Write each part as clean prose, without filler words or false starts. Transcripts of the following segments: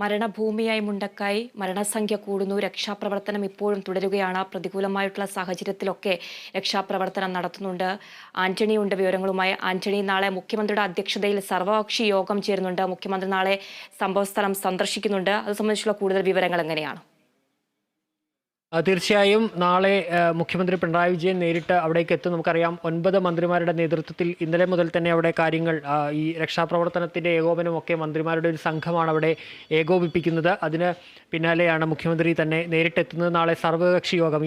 മരണഭൂമിയായി മുണ്ടക്കായി മരണസംഖ്യ കൂടുന്നു. രക്ഷാപ്രവർത്തനം ഇപ്പോഴും തുടരുകയാണ്. പ്രതികൂലമായിട്ടുള്ള സാഹചര്യത്തിലൊക്കെ രക്ഷാപ്രവർത്തനം നടത്തുന്നുണ്ട്. ആന്റണിയുണ്ട് വിവരങ്ങളുമായി. ആന്റണി, നാളെ മുഖ്യമന്ത്രിയുടെ അധ്യക്ഷതയിൽ സർവകക്ഷി യോഗം ചേരുന്നുണ്ട്. മുഖ്യമന്ത്രി നാളെ സംഭവസ്ഥലം സന്ദർശിക്കുന്നുണ്ട്. അത് സംബന്ധിച്ചുള്ള കൂടുതൽ വിവരങ്ങൾ എങ്ങനെയാണ്? തീർച്ചയായും നാളെ മുഖ്യമന്ത്രി പിണറായി വിജയൻ നേരിട്ട് അവിടേക്ക് എത്തും. നമുക്കറിയാം 9 മന്ത്രിമാരുടെ നേതൃത്വത്തിൽ ഇന്നലെ മുതൽ തന്നെ അവിടെ കാര്യങ്ങൾ ഈ രക്ഷാപ്രവർത്തനത്തിൻ്റെ ഏകോപനമൊക്കെ മന്ത്രിമാരുടെ ഒരു സംഘമാണ് അവിടെ ഏകോപിപ്പിക്കുന്നത്. അതിന് പിന്നാലെയാണ് മുഖ്യമന്ത്രി തന്നെ നേരിട്ടെത്തുന്നത്. നാളെ സർവകക്ഷി യോഗം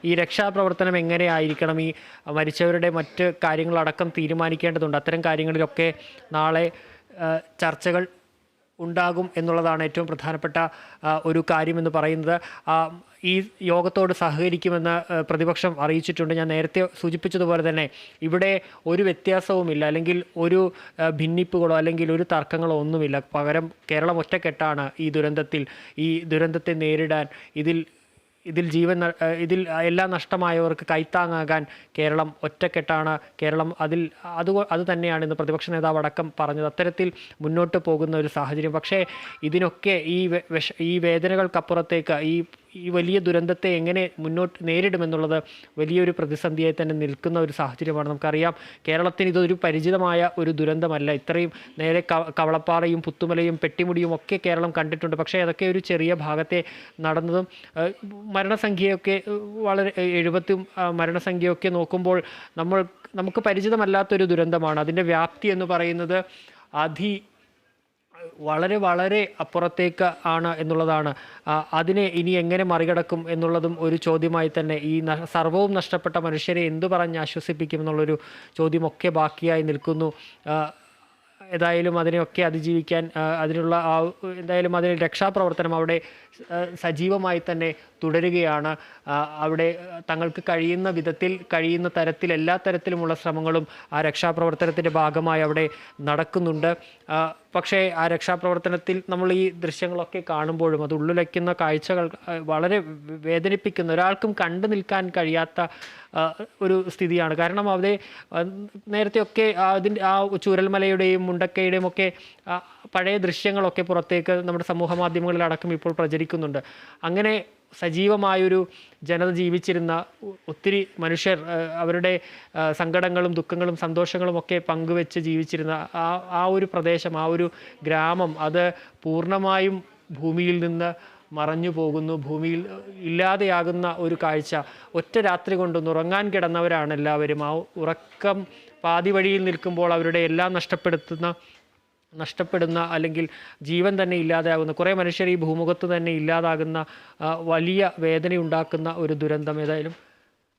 ഈ രക്ഷാപ്രവർത്തനം എങ്ങനെയായിരിക്കണം, ഈ മരിച്ചവരുടെ മറ്റ് കാര്യങ്ങളടക്കം തീരുമാനിക്കേണ്ടതുണ്ട്. അത്തരം കാര്യങ്ങളിലൊക്കെ നാളെ ചർച്ചകൾ ഉണ്ടാകും എന്നുള്ളതാണ് ഏറ്റവും പ്രധാനപ്പെട്ട ഒരു കാര്യമെന്ന് പറയുന്നത്. ഈ യോഗത്തോട് സഹകരിക്കുമെന്ന് പ്രതിപക്ഷം അറിയിച്ചിട്ടുണ്ട്. ഞാൻ നേരത്തെ സൂചിപ്പിച്ചതുപോലെ തന്നെ ഇവിടെ ഒരു വ്യത്യാസവുമില്ല, അല്ലെങ്കിൽ ഒരു ഭിന്നിപ്പുകളോ അല്ലെങ്കിൽ ഒരു തർക്കങ്ങളോ ഒന്നുമില്ല. പകരം കേരളം ഒറ്റക്കെട്ടാണ് ഈ ദുരന്തത്തെ നേരിടാൻ. ഇതിൽ എല്ലാം നഷ്ടമായവർക്ക് കൈത്താങ്ങാകാൻ കേരളം ഒറ്റക്കെട്ടാണ്. കേരളം അത് തന്നെയാണ് ഇന്ന് പ്രതിപക്ഷ നേതാവ് അടക്കം പറഞ്ഞത്. അത്തരത്തിൽ മുന്നോട്ട് പോകുന്ന ഒരു സാഹചര്യം. പക്ഷേ ഇതിനൊക്കെ ഈ വേദനകൾക്കപ്പുറത്തേക്ക് ഈ വലിയ ദുരന്തത്തെ എങ്ങനെ മുന്നോട്ട് നേരിടുമെന്നുള്ളത് വലിയൊരു പ്രതിസന്ധിയായി തന്നെ നിൽക്കുന്ന ഒരു സാഹചര്യമാണ്. നമുക്കറിയാം, കേരളത്തിന് ഇതൊരു പരിചിതമായ ഒരു ദുരന്തമല്ല. ഇത്രയും നേരെ കവളപ്പാറയും പുത്തുമലയും പെട്ടിമുടിയും ഒക്കെ കേരളം കണ്ടിട്ടുണ്ട്. പക്ഷേ അതൊക്കെ ഒരു ചെറിയ ഭാഗത്തെ നടന്നതും മരണസംഖ്യയൊക്കെ വളരെ 70 മരണസംഖ്യയൊക്കെ നോക്കുമ്പോൾ നമുക്ക് പരിചിതമല്ലാത്തൊരു ദുരന്തമാണ്. അതിൻ്റെ വ്യാപ്തി എന്ന് പറയുന്നത് വളരെ വളരെ അപ്പുറത്തേക്ക് ആണ് എന്നുള്ളതാണ്. അതിനെ ഇനി എങ്ങനെ മറികടക്കും എന്നുള്ളതും ഒരു ചോദ്യമായി തന്നെ. സർവ്വവും നഷ്ടപ്പെട്ട മനുഷ്യരെ എന്തു പറഞ്ഞ് ആശ്വസിപ്പിക്കും എന്നുള്ളൊരു ചോദ്യമൊക്കെ ബാക്കിയായി നിൽക്കുന്നു. ഏതായാലും അതിനെയൊക്കെ അതിജീവിക്കാൻ എന്തായാലും അതിന് രക്ഷാപ്രവർത്തനം അവിടെ സജീവമായി തന്നെ തുടരുകയാണ്. അവിടെ തങ്ങൾക്ക് കഴിയുന്ന വിധത്തിൽ, കഴിയുന്ന തരത്തിൽ, എല്ലാ തരത്തിലുമുള്ള ശ്രമങ്ങളും ആ രക്ഷാപ്രവർത്തനത്തിൻ്റെ ഭാഗമായി അവിടെ നടക്കുന്നുണ്ട്. പക്ഷേ ആ രക്ഷാപ്രവർത്തനത്തിൽ നമ്മൾ ഈ ദൃശ്യങ്ങളൊക്കെ കാണുമ്പോഴും അത് ഉള്ളിലയ്ക്കുന്ന കാഴ്ചകൾ വളരെ വേദനിപ്പിക്കുന്ന, ഒരാൾക്കും കണ്ടു നിൽക്കാൻ കഴിയാത്ത ഒരു സ്ഥിതിയാണ്. കാരണം നേരത്തെയൊക്കെ ആ ചൂരൽമലയുടെയും മുണ്ടക്കയുടെയും ഒക്കെ പഴയ ദൃശ്യങ്ങളൊക്കെ പുറത്തേക്ക് നമ്മുടെ സമൂഹ മാധ്യമങ്ങളിലടക്കം ഇപ്പോൾ പ്രചരിക്കുന്നുണ്ട്. അങ്ങനെ സജീവമായൊരു ജനത ജീവിച്ചിരുന്ന ഒത്തിരി മനുഷ്യർ അവരുടെ സങ്കടങ്ങളും ദുഃഖങ്ങളും സന്തോഷങ്ങളും ഒക്കെ പങ്കുവെച്ച് ജീവിച്ചിരുന്ന ആ ഒരു പ്രദേശം, ആ ഒരു ഗ്രാമം, അത് പൂർണ്ണമായും ഭൂമിയിൽ നിന്ന് മറഞ്ഞു പോകുന്നു. ഭൂമിയിൽ ഇല്ലാതെയാകുന്ന ഒരു കാഴ്ച. ഒറ്റ രാത്രി കൊണ്ടൊന്ന് ഉറങ്ങാൻ കിടന്നവരാണ് എല്ലാവരും. ആ ഉറക്കം പാതി വഴിയിൽ നിൽക്കുമ്പോൾ അവരുടെ എല്ലാം നഷ്ടപ്പെടുന്ന അല്ലെങ്കിൽ ജീവൻ തന്നെ ഇല്ലാതെയാകുന്ന കുറേ മനുഷ്യർ ഈ ഭൂമുഖത്ത് തന്നെ ഇല്ലാതാകുന്ന വലിയ വേദനയുണ്ടാക്കുന്ന ഒരു ദുരന്തം. ഏതായാലും